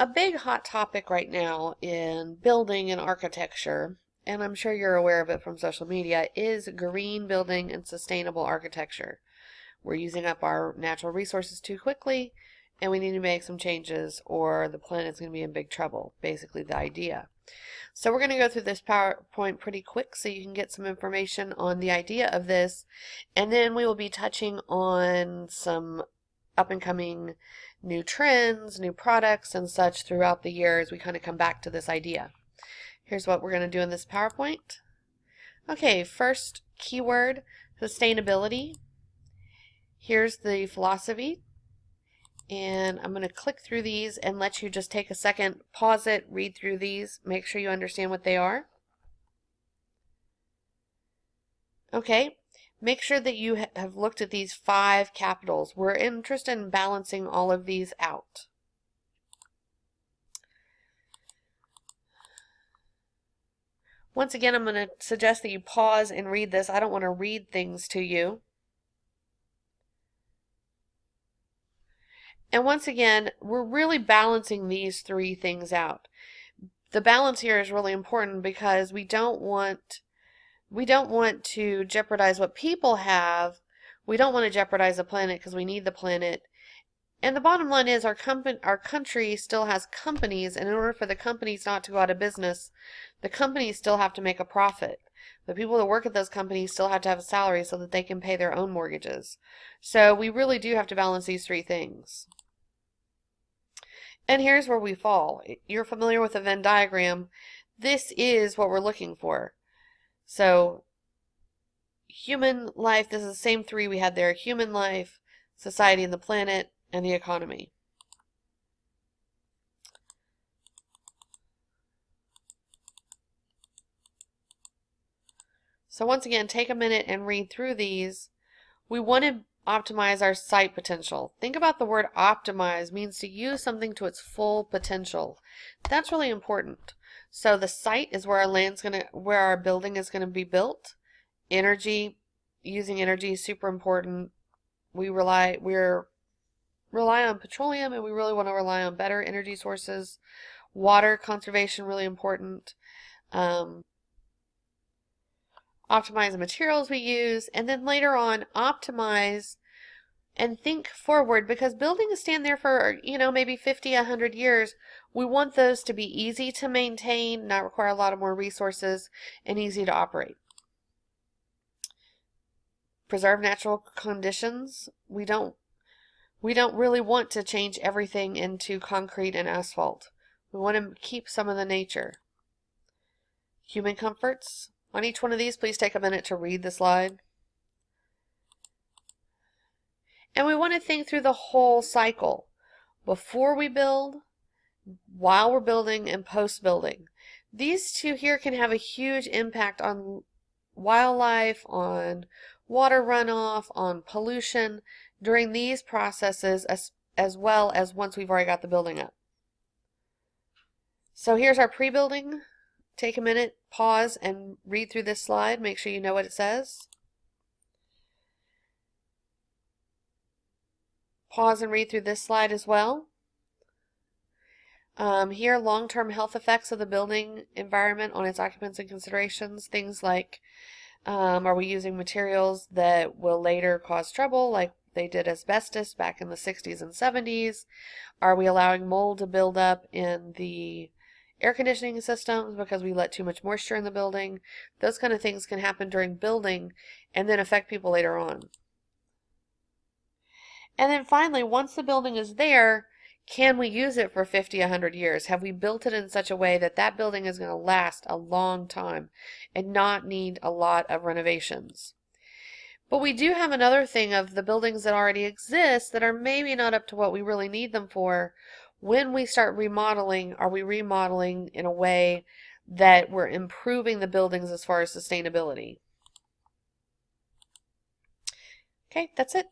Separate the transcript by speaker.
Speaker 1: A big hot topic right now in building and architecture, and I'm sure you're aware of it from social media, is green building and sustainable architecture. We're using up our natural resources too quickly, and we need to make some changes or the planet's going to be in big trouble, basically the idea. So we're going to go through this PowerPoint pretty quick so you can get some information on the idea of this, and then we will be touching on some up and coming new trends, new products, and such throughout the year as we kind of come back to this idea. Here's what we're going to do in this PowerPoint. Okay, first keyword, sustainability. Here's the philosophy. And I'm going to click through these and let you just take a second, pause it, read through these, make sure you understand what they are. Okay, make sure that you have looked at these 5 capitals. We're interested in balancing all of these out. Once again, I'm going to suggest that you pause and read this. I don't want to read things to you. And once again, we're really balancing these 3 things out. The balance here is really important because we don't want to jeopardize what people have. We don't want to jeopardize the planet because we need the planet. And the bottom line is our country still has companies, and in order for the companies not to go out of business, the companies still have to make a profit. The people that work at those companies still have to have a salary so that they can pay their own mortgages. So we really do have to balance these 3 things. And here's where we fall. You're familiar with the Venn diagram. This is what we're looking for. So human life, this is the same 3 we had there. Human life, society and the planet, and the economy. So once again, take a minute and read through these. We want to optimize our site potential. Think about the word optimize means to use something to its full potential. That's really important. So the site is where where our building is going to be built. Energy, using energy is super important. We're rely on petroleum, and we really want to rely on better energy sources. Water conservation, really important. Optimize the materials we use, and then later on optimize and think forward, because buildings stand there for, maybe 50, 100 years. We want those to be easy to maintain, not require a lot of more resources, and easy to operate. Preserve natural conditions. We don't really want to change everything into concrete and asphalt. We want to keep some of the nature. Human comforts. On each one of these, please take a minute to read the slide. And we want to think through the whole cycle. Before we build, while we're building, and post-building. These 2 here can have a huge impact on wildlife, on water runoff, on pollution during these processes, as well as once we've already got the building up. So here's our pre-building. Take a minute, pause, and read through this slide. Make sure you know what it says. Pause and read through this slide as well. Here, long-term health effects of the building environment on its occupants and considerations. Things like, are we using materials that will later cause trouble, like they did asbestos back in the 60s and 70s? Are we allowing mold to build up in the air conditioning systems because we let too much moisture in the building? Those kind of things can happen during building and then affect people later on. And then finally, once the building is there, can we use it for 50, 100 years? Have we built it in such a way that that building is going to last a long time and not need a lot of renovations? But we do have another thing of the buildings that already exist that are maybe not up to what we really need them for. When we start remodeling, are we remodeling in a way that we're improving the buildings as far as sustainability? Okay, that's it.